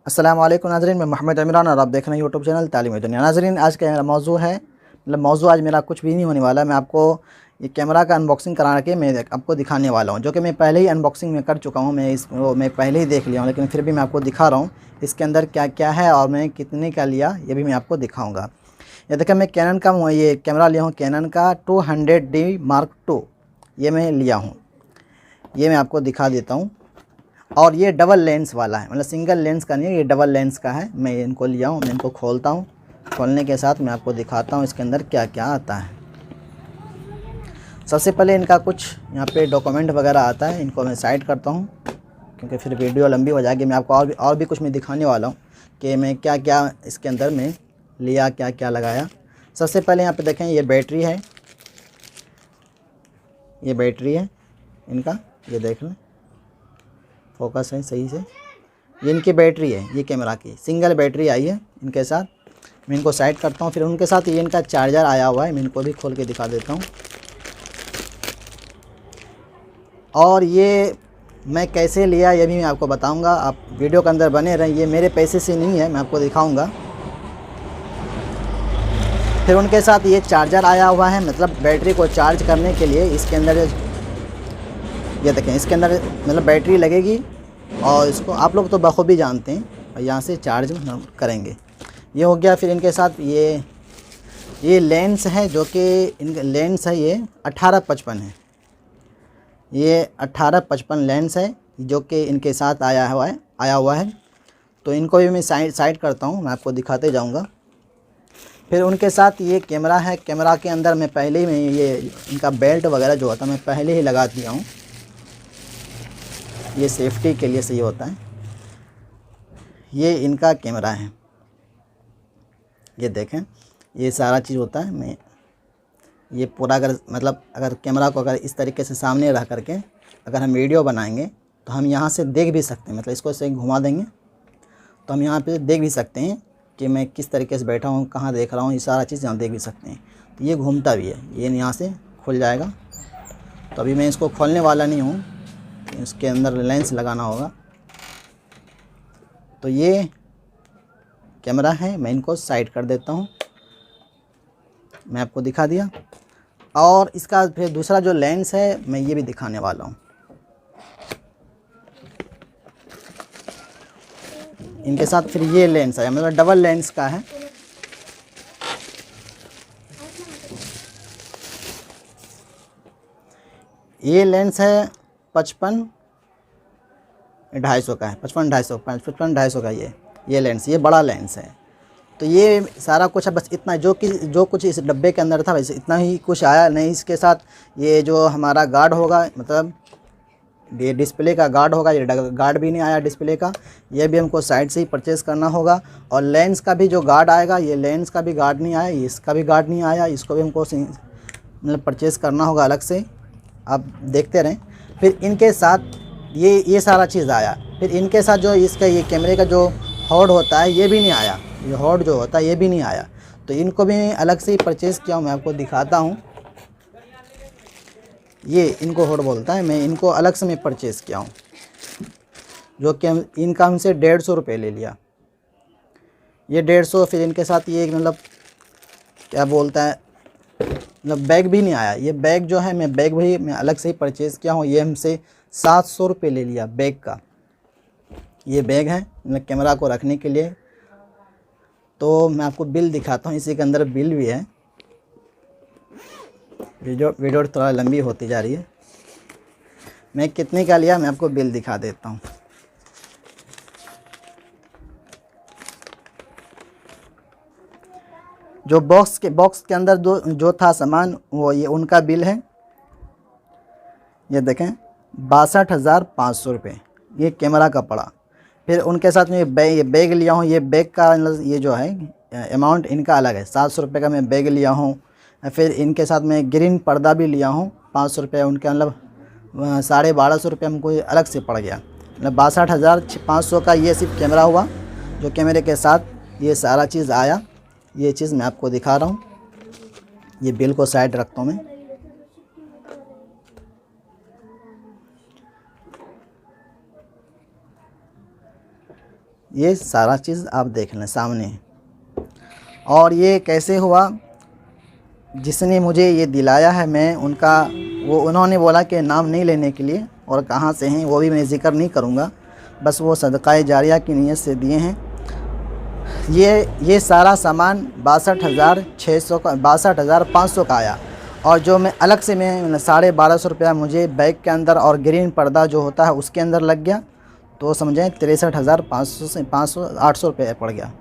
अस्सलाम वालेकुम नाज़रीन, मैं मोहम्मद इमरान और आप देख रहे हैं यूट्यूब चैनल तालीमी दुनिया। नाज़रीन, आज का मेरा मौजू है, मौजू आज मेरा कुछ भी नहीं होने वाला। मैं आपको ये कैमरा का अनबॉक्सिंग करा के मैं आपको दिखाने वाला हूँ, जो कि मैं पहले ही अनबॉक्सिंग में कर चुका हूँ। मैं पहले ही देख लिया हूँ, लेकिन फिर भी मैं आपको दिखा रहा हूँ इसके अंदर क्या क्या है और मैं कितने का लिया, ये भी मैं आपको दिखाऊँगा। ये देखिए, मैं कैनन का ये कैमरा लिया हूँ, कैनन का 200D Mark II ये मैं लिया हूँ। ये मैं आपको दिखा देता हूँ। और ये डबल लेंस वाला है, मतलब सिंगल लेंस का नहीं है, ये डबल लेंस का है। मैं इनको लिया हूँ, मैं इनको खोलता हूँ। खोलने के साथ मैं आपको दिखाता हूँ इसके अंदर क्या क्या आता है। सबसे पहले इनका कुछ यहाँ पे डॉक्यूमेंट वगैरह आता है, इनको मैं साइड करता हूँ क्योंकि फिर वीडियो लंबी हो जाएगी। मैं आपको और भी कुछ मैं दिखाने वाला हूँ कि मैं क्या क्या इसके अंदर में लिया, क्या क्या लगाया। सबसे पहले यहाँ पर देखें, ये बैटरी है, ये बैटरी है इनका, ये देख लें, फोकस है सही से। ये इनकी बैटरी है, ये कैमरा की सिंगल बैटरी आई है इनके साथ। मैं इनको साइड करता हूँ। फिर उनके साथ ये इनका चार्जर आया हुआ है, मैं इनको भी खोल के दिखा देता हूँ। और ये मैं कैसे लिया ये भी मैं आपको बताऊँगा, आप वीडियो के अंदर बने रहें। ये मेरे पैसे से नहीं है, मैं आपको दिखाऊँगा। फिर उनके साथ ये चार्जर आया हुआ है, मतलब बैटरी को चार्ज करने के लिए इसके अंदर, ये देखें, इसके अंदर मतलब बैटरी लगेगी और इसको आप लोग तो बखूबी जानते हैं, और यहाँ से चार्ज करेंगे। ये हो गया। फिर इनके साथ ये लेंस है, जो कि इनका लेंस है, ये 18-55 है। ये 18-55 लेंस है जो कि इनके साथ आया हुआ है। तो इनको भी मैं साइड करता हूँ, मैं आपको दिखाते जाऊँगा। फिर उनके साथ ये कैमरा है, कैमरा के अंदर मैं पहले ही ये इनका बेल्ट वगैरह जो होता है मैं पहले ही लगा दिया हूँ, ये सेफ्टी के लिए सही होता है। ये इनका कैमरा है, ये देखें, ये सारा चीज़ होता है। मैं ये पूरा अगर कैमरा को अगर इस तरीके से सामने रह करके अगर हम वीडियो बनाएंगे तो हम यहाँ से देख भी सकते हैं, मतलब इसको से घुमा देंगे तो हम यहाँ पे देख भी सकते हैं कि मैं किस तरीके से बैठा हूँ, कहाँ देख रहा हूँ, ये सारा चीज़ यहाँ देख भी सकते हैं। तो ये घूमता भी है, ये यहाँ से खुल जाएगा। तो अभी मैं इसको खोलने वाला नहीं हूँ, इसके अंदर लेंस लगाना होगा। तो ये कैमरा है, मैं इनको साइड कर देता हूँ, मैं आपको दिखा दिया। और इसका फिर दूसरा जो लेंस है मैं ये भी दिखाने वाला हूँ। इनके साथ फिर ये लेंस है, मतलब डबल लेंस का है। ये लेंस है 55-250 का है, 55-250 का ये लेंस, ये बड़ा लेंस है। तो ये सारा कुछ है, बस इतना जो कुछ इस डब्बे के अंदर था वैसे इतना ही कुछ आया नहीं। इसके साथ ये जो हमारा गार्ड होगा, मतलब ये डिस्प्ले का गार्ड होगा, ये गार्ड भी नहीं आया डिस्प्ले का, ये भी हमको साइड से ही परचेज़ करना होगा। और लेंस का भी जो गार्ड आएगा, ये लेंस का भी गार्ड नहीं आया, इसका भी गार्ड नहीं आया, इसको भी हमको मतलब परचेज़ करना होगा अलग से। आप देखते रहें। फिर इनके साथ ये सारा चीज़ आया। फिर इनके साथ जो इसका ये कैमरे का जो हॉर्ड होता है ये भी नहीं आया, ये हॉर्ड जो होता है ये भी नहीं आया। तो इनको भी अलग से ही परचेज़ किया हूँ, मैं आपको दिखाता हूँ। ये इनको हॉर्ड बोलता है, मैं इनको अलग से मैं परचेज़ किया हूँ, जो कि इनका हमसे 150 रुपये ले लिया, ये 150। फिर इनके साथ ये मतलब क्या बोलता है, मतलब बैग भी नहीं आया। ये बैग जो है, बैग भी मैं अलग से ही परचेज़ किया हूँ, ये हमसे 700 रुपये ले लिया बैग का। ये बैग है मतलब कैमरा को रखने के लिए। तो मैं आपको बिल दिखाता हूँ, इसी के अंदर बिल भी है। वीडियो थोड़ा लंबी होती जा रही है। मैं कितने का लिया मैं आपको बिल दिखा देता हूँ। जो बॉक्स के अंदर जो था सामान, वो ये उनका बिल है, ये देखें, 62,500 रुपये ये कैमरा का पड़ा। फिर उनके साथ में ये बैग लिया हूँ, ये बैग का ये जो है अमाउंट इनका अलग है, 700 रुपये का मैं बैग लिया हूँ। फिर इनके साथ में ग्रीन पर्दा भी लिया हूँ, 500 रुपये, उनके मतलब 1250 रुपये हमको अलग से पड़ गया। मतलब 62,500 का ये सिर्फ कैमरा हुआ, जो कैमरे के साथ ये सारा चीज़ आया। ये चीज़ मैं आपको दिखा रहा हूँ। ये बिल को साइड रखता हूँ मैं। ये सारा चीज़ आप देख लें सामने। और ये कैसे हुआ, जिसने मुझे ये दिलाया है, मैं उनका उन्होंने बोला कि नाम नहीं लेने के लिए, और कहाँ से हैं वो भी मैं ज़िक्र नहीं करूँगा, बस वो सदक़ाए जारिया की नीयत से दिए हैं। ये सारा सामान 62,600 का, 62,500 का आया। और जो मैं अलग से मैं 1250 रुपया मुझे बैग के अंदर और ग्रीन पर्दा जो होता है उसके अंदर लग गया, तो समझें 63,500 से 800 रुपये पड़ गया।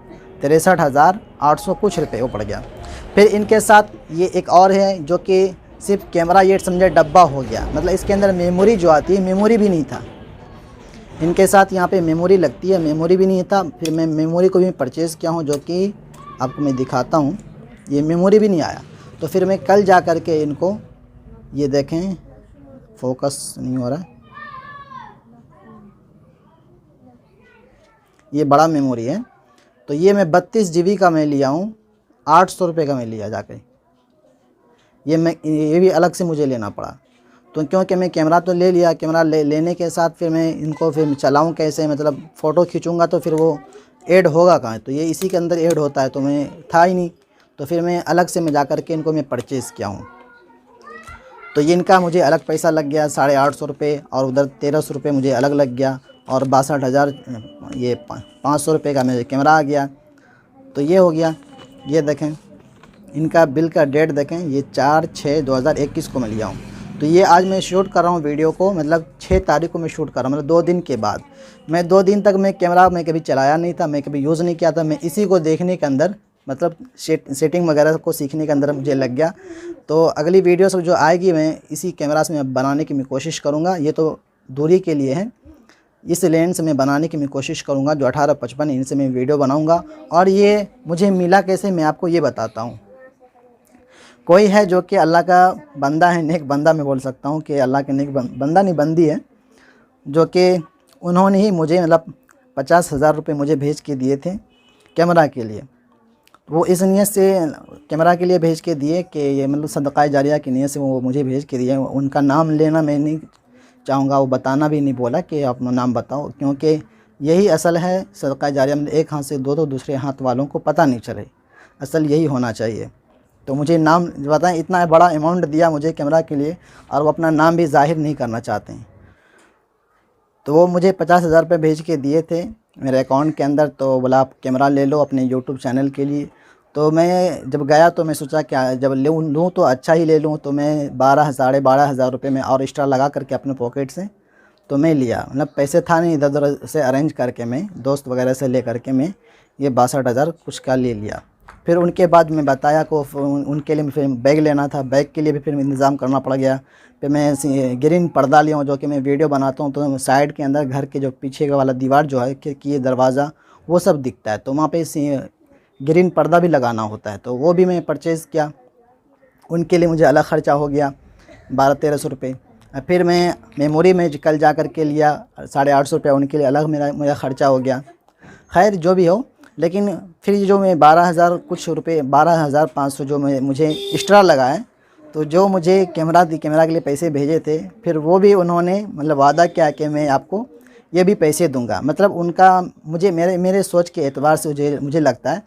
63,800 कुछ रुपये वो पड़ गया। फिर इनके साथ ये एक और है जो कि सिर्फ कैमरा, ये समझे डब्बा हो गया, मतलब इसके अंदर मेमोरी जो आती है, मेमोरी भी नहीं था इनके साथ। यहाँ पे मेमोरी लगती है, मेमोरी भी नहीं था। फिर मैं मेमोरी को भी परचेज़ किया हूँ, जो कि आपको मैं दिखाता हूँ। ये मेमोरी भी नहीं आया। तो फिर मैं कल जा कर के इनको, ये देखें फोकस नहीं हो रहा, ये बड़ा मेमोरी है। तो ये मैं 32 GB का मैं लिया हूँ, 800 रुपये का मैं लिया जाकर। ये भी अलग से मुझे लेना पड़ा। तो क्योंकि मैं कैमरा तो ले लिया, कैमरा लेने के साथ फिर मैं इनको फिर चलाऊँ कैसे, मतलब फ़ोटो खींचूँगा तो फिर वो ऐड होगा कहाँ, तो ये इसी के अंदर ऐड होता है, तो मैं था ही नहीं। तो फिर मैं अलग से मैं जा कर के इनको मैं परचेज़ किया हूँ। तो ये इनका मुझे अलग पैसा लग गया 850 रुपये, और उधर 1300 रुपये मुझे अलग लग गया, और 62,000 ये 500 रुपये का मेरे कैमरा आ गया। तो ये हो गया। ये देखें इनका बिल का डेट देखें, ये 4/6/2021 को मैं लिया हूँ। तो ये आज मैं शूट कर रहा हूँ वीडियो को, मतलब 6 तारीख को मैं शूट कर रहा हूँ, मतलब 2 दिन के बाद। मैं 2 दिन तक मैं कैमरा मैं कभी चलाया नहीं था, मैं कभी यूज़ नहीं किया था। मैं इसी को देखने के अंदर, मतलब सेटिंग वगैरह को सीखने के अंदर मुझे लग गया। तो अगली वीडियो सब जो आएगी मैं इसी कैमरा से मैं बनाने की मैं कोशिश करूँगा। ये तो दूरी के लिए है, इस लेंस में बनाने की मैं कोशिश करूँगा, जो 18-55 इनसे मैं वीडियो बनाऊँगा। और ये मुझे मिला कैसे, मैं आपको ये बताता हूँ। कोई है जो कि अल्लाह का बंदा है, नेक बंदा मैं बोल सकता हूँ कि अल्लाह के नेक बंदा नहीं बंदी है, जो कि उन्होंने ही मुझे मतलब 50,000 रुपये मुझे भेज के दिए थे कैमरा के लिए। वो इस नीयत से कैमरा के लिए भेज के दिए कि ये मतलब सदक़ाए जारिया की नीयत से वो मुझे भेज के दिए। उनका नाम लेना मैं नहीं चाहूँगा, वो बताना भी नहीं बोला कि अपना नाम बताओ, क्योंकि यही असल है सदक़ाए जारिया में, एक हाथ से दो दूसरे हाथ वालों को पता नहीं चले, असल यही होना चाहिए। तो मुझे नाम बताएं, इतना बड़ा अमाउंट दिया मुझे कैमरा के लिए, और वो अपना नाम भी ज़ाहिर नहीं करना चाहते हैं। तो वो मुझे 50,000 रुपये भेज के दिए थे मेरे अकाउंट के अंदर। तो बोला आप कैमरा ले लो अपने यूट्यूब चैनल के लिए। तो मैं जब गया तो मैं सोचा कि जब लूँ तो अच्छा ही ले लूँ। तो मैं 12,000-12,500 रुपये में और एक्स्ट्रा लगा करके अपने पॉकेट से तो मैं लिया, मतलब पैसे था नहीं, इधर उधर से अरेंज करके मैं दोस्त वगैरह से ले करके मैं ये 62,000 कुछ का ले लिया। फिर उनके बाद मैं बताया को उनके लिए फिर बैग लेना था, बैग के लिए भी फिर इंतज़ाम करना पड़ गया। फिर मैं ग्रीन पर्दा लिया हूँ, जो कि मैं वीडियो बनाता हूँ तो साइड के अंदर घर के जो पीछे का वाला दीवार जो है, खिड़की दरवाज़ा वो सब दिखता है, तो वहाँ पे ग्रीन पर्दा भी लगाना होता है, तो वो भी मैं परचेज़ किया। उनके लिए मुझे अलग ख़र्चा हो गया 1200-1300 रुपये। फिर मैं मेमोरी में कल जा कर के लिया 850 रुपये, उनके लिए अलग मेरा ख़र्चा हो गया। खैर जो भी हो, लेकिन फिर जो मैं 12,000 कुछ रुपये, 12,500 जो मुझे एक्स्ट्रा लगा है, तो जो मुझे कैमरा के लिए पैसे भेजे थे, फिर वो भी उन्होंने मतलब वादा किया कि मैं आपको ये भी पैसे दूंगा। मतलब उनका मुझे मेरे सोच के एतबार से मुझे लगता है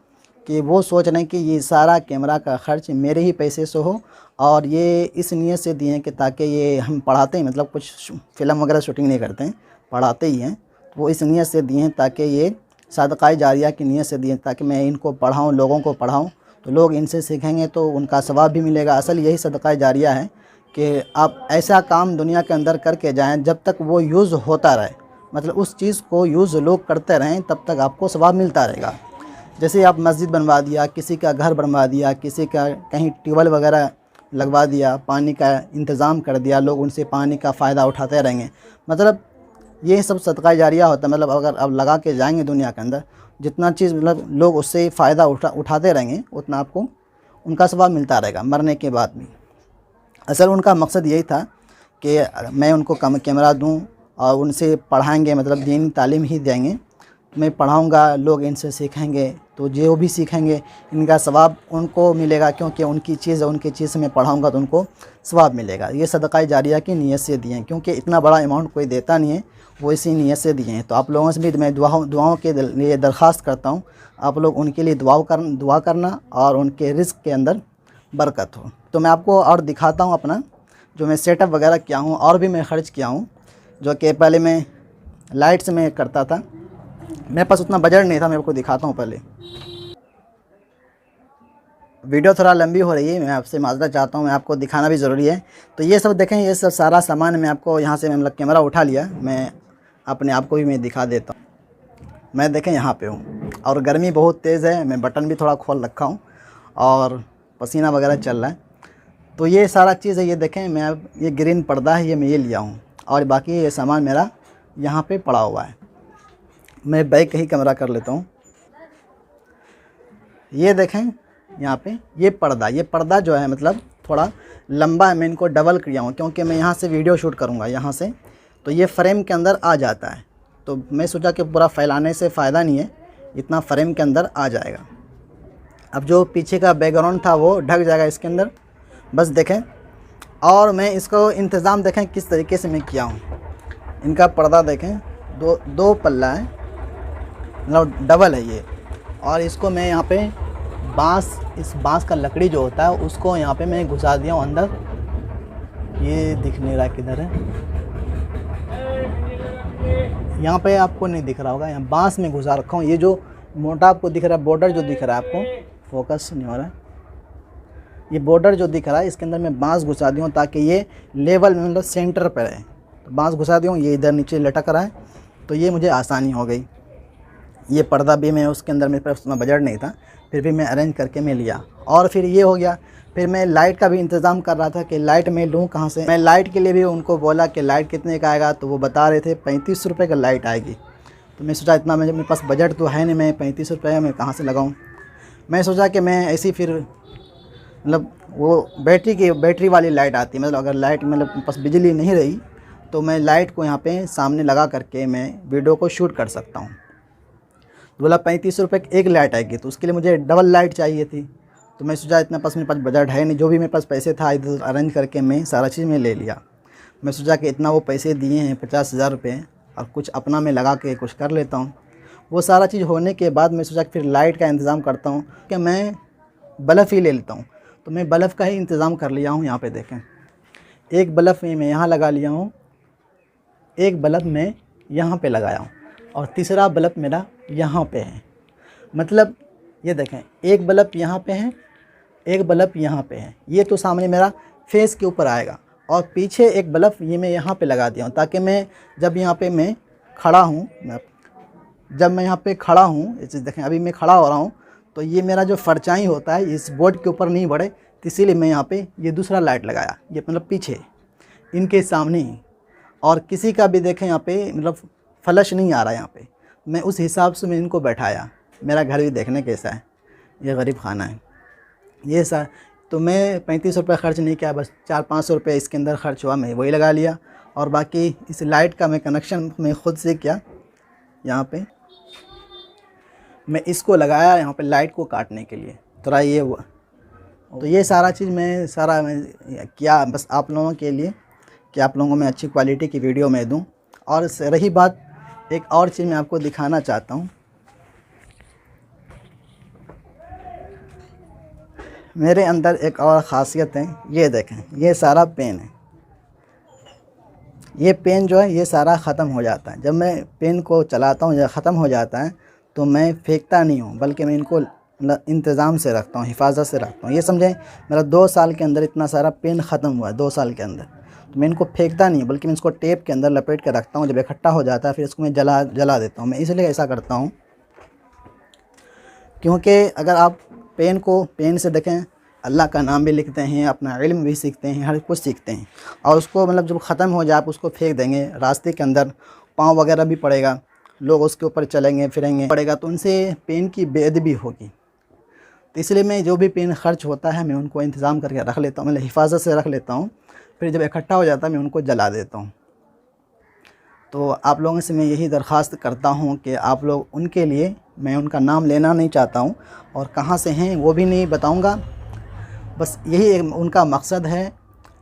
कि वो सोच रहे हैं कि ये सारा कैमरा का ख़र्च मेरे ही पैसे से हो, और ये इस नीयत से दिए हैं कि ताकि ये हम पढ़ाते हैं, मतलब कुछ फ़िल्म वगैरह शूटिंग नहीं करते हैं, पढ़ाते ही हैं, वो इस नीयत से दिए हैं ताकि ये सदक़ाए जारिया की नीयत से दिए, ताकि मैं इनको पढ़ाऊँ, लोगों को पढ़ाऊँ, तो लोग इनसे सीखेंगे तो उनका सवाब भी मिलेगा। असल यही सदक़ाए जारिया है कि आप ऐसा काम दुनिया के अंदर करके जाएं जब तक वो यूज़ होता रहे, मतलब उस चीज़ को यूज़ लोग करते रहें तब तक आपको सवाब मिलता रहेगा। जैसे आप मस्जिद बनवा दिया, किसी का घर बनवा दिया, किसी का कहीं ट्यूबवेल वगैरह लगवा दिया, पानी का इंतज़ाम कर दिया, लोग उनसे पानी का फ़ायदा उठाते रहेंगे, मतलब ये सब सदक़ा जारिया होता है। मतलब अगर आप लगा के जाएंगे दुनिया के अंदर, जितना चीज़ मतलब लोग उससे फ़ायदा उठाते रहेंगे, उतना आपको उनका सवाब मिलता रहेगा मरने के बाद भी। असल उनका मकसद यही था कि मैं उनको कैमरा दूं और उनसे पढ़ाएंगे, मतलब दीनी तालीम ही देंगे, मैं पढ़ाऊँगा, लोग इनसे सीखेंगे, तो जो भी सीखेंगे इनका सवाब उनको मिलेगा, क्योंकि उनकी चीज़ मैं पढ़ाऊँगा तो उनको सवाब मिलेगा। ये सदक़ा जारिया की नीयत से दिए हैं, क्योंकि इतना बड़ा अमाउंट कोई देता नहीं है, वो इसी नीयत से दिए हैं। तो आप लोगों से भी मैं दुआओं के लिए दरख्वास्त करता हूँ, आप लोग उनके लिए दुआ करना और उनके रिज़्क़ के अंदर बरकत हो। तो मैं आपको और दिखाता हूँ अपना जो मैं सेटअप वगैरह किया हूँ, और भी मैं ख़र्च किया हूँ, जो कि पहले मैं लाइट्स में करता था, मेरे पास उतना बजट नहीं था। मैं आपको दिखाता हूँ पहले। वीडियो थोड़ा लंबी हो रही है, मैं आपसे माज़रत चाहता हूँ, मैं आपको दिखाना भी ज़रूरी है। तो ये सब देखें, ये सब सारा सामान मैं आपको यहाँ से मतलब कैमरा उठा लिया, मैं अपने आप को भी मैं दिखा देता हूँ। मैं देखें यहाँ पे हूँ और गर्मी बहुत तेज़ है, मैं बटन भी थोड़ा खोल रखा हूँ और पसीना वगैरह चल रहा है। तो ये सारा चीज़ है, ये देखें, मैं अब ये ग्रीन पर्दा है, ये मैं ये लिया हूँ, और बाकी ये सामान मेरा यहाँ पे पड़ा हुआ है। मैं बैक ही कैमरा कर लेता हूँ। ये देखें यहाँ पे ये पर्दा जो है मतलब थोड़ा लंबा है, मैं इनको डबल किया हूँ, क्योंकि मैं यहाँ से वीडियो शूट करूँगा यहाँ से, तो ये फ्रेम के अंदर आ जाता है। तो मैं सोचा कि पूरा फैलाने से फ़ायदा नहीं है, इतना फ्रेम के अंदर आ जाएगा। अब जो पीछे का बैकग्राउंड था वो ढक जाएगा इसके अंदर, बस देखें। और मैं इसको इंतज़ाम देखें किस तरीके से मैं किया हूँ। इनका पर्दा देखें, दो पल्ला है, मतलब डबल है ये। और इसको मैं यहाँ पे इस बांस का लकड़ी जो होता है उसको यहाँ पे मैं घुसा दिया हूँ अंदर। ये दिख नहीं रहा किधर है, यहाँ पे आपको नहीं दिख रहा होगा, यहाँ बांस में घुसा रखा हूँ। ये जो मोटा आपको दिख रहा है, बॉर्डर जो दिख रहा है, आपको फोकस नहीं हो रहा है, ये बॉर्डर जो दिख रहा है इसके अंदर मैं बांस घुसा दी हूँ ताकि ये लेवल में मतलब सेंटर पर रहे। तो बांस घुसा दी हूँ, ये इधर नीचे लटक रहा है, तो ये मुझे आसानी हो गई। ये पर्दा भी मैं उसके अंदर मेरे पास उतना बजट नहीं था, फिर भी मैं अरेंज करके मैं लिया। और फिर ये हो गया, फिर मैं लाइट का भी इंतज़ाम कर रहा था कि लाइट मैं लूँ कहाँ से। मैं लाइट के लिए भी उनको बोला कि लाइट कितने का आएगा, तो वो बता रहे थे 35 रुपये का लाइट आएगी। तो मैं सोचा इतना मेरे पास बजट तो है नहीं, मैं 35 रुपये मैं कहाँ से लगाऊँ। मैं सोचा कि मैं ऐसी फिर मतलब वो बैटरी वाली लाइट आती है, मतलब अगर लाइट मतलब पास बिजली नहीं रही तो मैं लाइट को यहाँ पे सामने लगा करके मैं वीडियो को शूट कर सकता हूँ। तो बोला 35 रुपये की एक लाइट आएगी, तो उसके लिए मुझे डबल लाइट चाहिए थी। तो मैं सोचा इतना पास मेरे पास बजट है नहीं, जो भी मेरे पास पैसे था इधर अरेंज करके मैं सारा चीज़ में ले लिया। मैं सोचा कि इतना वो पैसे दिए हैं 50,000 रुपये, और कुछ अपना मैं लगा के कुछ कर लेता हूँ। वो सारा चीज़ होने के बाद मैं सोचा कि फिर लाइट का इंतज़ाम करता हूँ कि मैं बल्ब ही ले लेता हूँ। तो मैं बल्ब का ही इंतज़ाम कर लिया हूँ। यहाँ पे देखें, एक बल्ब मैं यहाँ लगा लिया हूँ, एक बल्ब मैं यहाँ पे लगाया हूँ, और तीसरा बल्ब मेरा यहाँ पे है। मतलब ये देखें, एक बल्ब यहाँ पे है, एक बल्ब यहाँ पे है। ये तो सामने मेरा फेस के ऊपर आएगा, और पीछे एक बल्ब ये मैं यहाँ पे लगा दिया हूँ, ताकि मैं जब यहाँ पे मैं खड़ा हूँ, जब मैं यहाँ पे खड़ा हूँ, ये चीज़ देखें, अभी मैं खड़ा हो रहा हूँ, तो ये मेरा जो परछाई होता है इस बोर्ड के ऊपर नहीं बढ़े, तो इसीलिए मैं यहाँ पे ये दूसरा लाइट लगाया, ये मतलब पीछे इनके सामने ही। और किसी का भी देखें यहाँ पे मतलब फ्लैश नहीं आ रहा यहाँ पे, मैं उस हिसाब से मैं इनको बैठाया। मेरा घर भी देखने कैसा है, ये गरीब खाना है ये सर। तो मैं 35 रुपये खर्च नहीं किया, बस 400-500 रुपये इसके अंदर खर्च हुआ, मैं वही लगा लिया। और बाकी इस लाइट का मैं कनेक्शन मैं ख़ुद से किया। यहाँ पे मैं इसको लगाया यहाँ पे लाइट को काटने के लिए, थोड़ा ये हुआ। तो ये सारा चीज़ मैं किया बस आप लोगों के लिए कि आप लोगों को मैं अच्छी क्वालिटी की वीडियो में दूं। और रही बात, एक और चीज़ मैं आपको दिखाना चाहता हूं। मेरे अंदर एक और ख़ासियत है, ये देखें, ये सारा पेन है। ये पेन जो है ये सारा ख़त्म हो जाता है, जब मैं पेन को चलाता हूँ या ख़त्म हो जाता है तो मैं फेंकता नहीं हूँ, बल्कि मैं इनको इंतज़ाम से रखता हूँ, हिफाजत से रखता हूँ। ये समझें मेरा 2 साल के अंदर इतना सारा पेन ख़त्म हुआ है, 2 साल के अंदर। तो मैं इनको फेंकता नहीं, बल्कि मैं इसको टेप के अंदर लपेट के रखता हूँ। जब इकट्ठा हो जाता है फिर इसको मैं जला देता हूँ। मैं इसलिए ऐसा करता हूँ क्योंकि अगर आप पेन से देखें, अल्लाह का नाम भी लिखते हैं, अपना इल्म भी सीखते हैं, हर कुछ सीखते हैं। और उसको मतलब जब ख़त्म हो जाए आप उसको फेंक देंगे, रास्ते के अंदर पाँव वगैरह भी पड़ेगा, लोग उसके ऊपर चलेंगे फिरेंगे पड़ेगा, तो उनसे पेन की बेअदबी होगी। तो इसलिए मैं जो भी पेन खर्च होता है मैं उनको इंतज़ाम करके रख लेता हूँ, मतलब हिफाजत से रख लेता हूँ। फिर जब इकट्ठा हो जाता है मैं उनको जला देता हूँ। तो आप लोगों से मैं यही दरख्वास्त करता हूँ कि आप लोग उनके लिए, मैं उनका नाम लेना नहीं चाहता हूँ और कहाँ से हैं वो भी नहीं बताऊँगा, बस यही उनका मकसद है।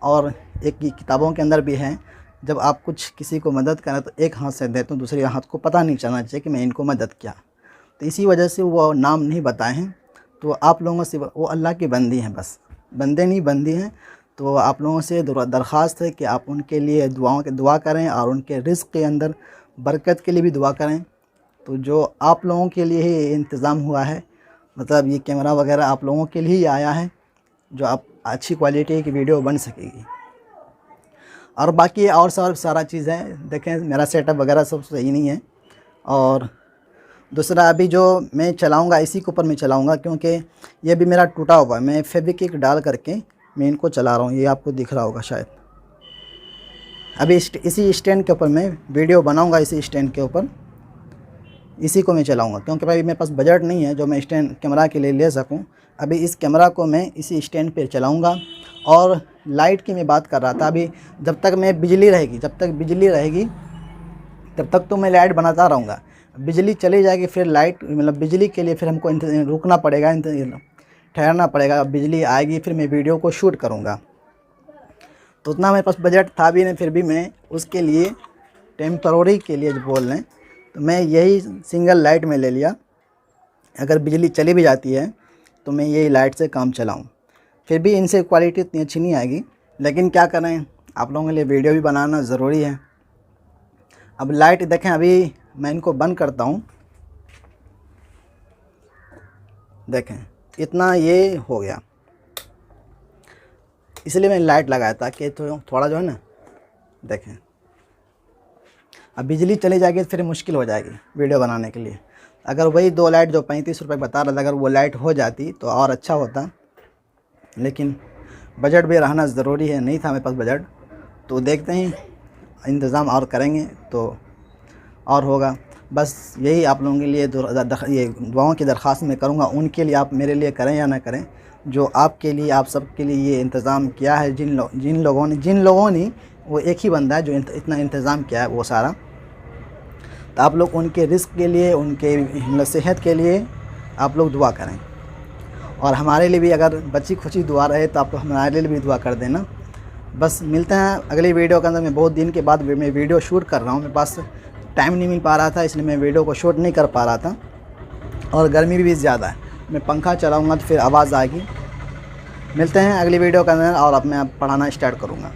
और एक किताबों के अंदर भी है, जब आप कुछ किसी को मदद करें तो एक हाथ से दें तो दूसरे हाथ को पता नहीं चलना चाहिए कि मैं इनको मदद किया। तो इसी वजह से वो नाम नहीं बताए हैं। तो आप लोगों से, वो अल्लाह की बंदी हैं, बस बंदे नहीं बंदी हैं। तो आप लोगों से दरख्वास्त है कि आप उनके लिए दुआ करें और उनके रिज़्क़ के अंदर बरकत के लिए भी दुआ करें। तो जो आप लोगों के लिए ही इंतज़ाम हुआ है, मतलब ये कैमरा वगैरह आप लोगों के लिए ही आया है, जो आप अच्छी क्वालिटी की वीडियो बन सकेगी। और बाकी और सारा चीज़ है, देखें मेरा सेटअप वगैरह सब सही नहीं है। और दूसरा अभी जो मैं चलाऊंगा इसी के ऊपर मैं चलाऊंगा, क्योंकि ये भी मेरा टूटा हुआ है। मैं फेविक्विक डाल करके मैं इनको चला रहा हूँ, ये आपको दिख रहा होगा शायद। अभी इसी स्टैंड के ऊपर मैं वीडियो बनाऊंगा, इसी स्टैंड के ऊपर इसी को मैं चलाऊंगा, क्योंकि भाई मेरे पास बजट नहीं है जो मैं स्टैंड कैमरा के लिए ले सकूं। अभी इस कैमरा को मैं इसी स्टैंड पे चलाऊंगा। और लाइट की मैं बात कर रहा था, अभी जब तक बिजली रहेगी तब तक तो मैं लाइट बनाता रहूँगा। बिजली चली जाएगी फिर लाइट, मतलब बिजली के लिए फिर हमको रुकना पड़ेगा, ठहरना पड़ेगा। बिजली आएगी फिर मैं वीडियो को शूट करूँगा। तो उतना मेरे पास बजट था भी नहीं, फिर भी मैं उसके लिए टेम्पररी के लिए जो बोल रहे हैं, तो मैं यही सिंगल लाइट में ले लिया। अगर बिजली चली भी जाती है तो मैं यही लाइट से काम चलाऊँ। फिर भी इनसे क्वालिटी इतनी अच्छी नहीं आएगी, लेकिन क्या करें, आप लोगों के लिए वीडियो भी बनाना ज़रूरी है। अब लाइट देखें, अभी मैं इनको बंद करता हूँ, देखें इतना ये हो गया, इसलिए मैंने लाइट लगाया था कि थोड़ा जो है ना, देखें अब बिजली चली जाएगी तो फिर मुश्किल हो जाएगी वीडियो बनाने के लिए। अगर वही 2 लाइट जो 35 रुपये बता रहा था, अगर वो लाइट हो जाती तो और अच्छा होता, लेकिन बजट भी रहना ज़रूरी है। नहीं था मेरे पास बजट, तो देखते हैं इंतज़ाम और करेंगे तो और होगा। बस यही आप लोगों के लिए ये दुआओं की दरख्वास्त मैं करूँगा। उनके लिए आप मेरे लिए करें या ना करें, जो आपके लिए, आप सब के लिए ये इंतज़ाम किया है, जिन लोगों ने वो एक ही बंदा है जो इतना इंतज़ाम किया है वो सारा। तो आप लोग उनके रिस्क के लिए, उनके सेहत के लिए आप लोग दुआ करें। और हमारे लिए भी अगर बची खुची दुआ रहे तो आप हमारे लिए भी दुआ कर देना। बस मिलते हैं अगली वीडियो के अंदर। मैं बहुत दिन के बाद मैं वीडियो शूट कर रहा हूँ, मेरे पास टाइम नहीं मिल पा रहा था, इसलिए मैं वीडियो को शूट नहीं कर पा रहा था। और गर्मी भी ज़्यादा है, मैं पंखा चलाऊँगा तो फिर आवाज़ आएगी। मिलते हैं अगली वीडियो के अंदर और अब मैं पढ़ाना स्टार्ट करूँगा।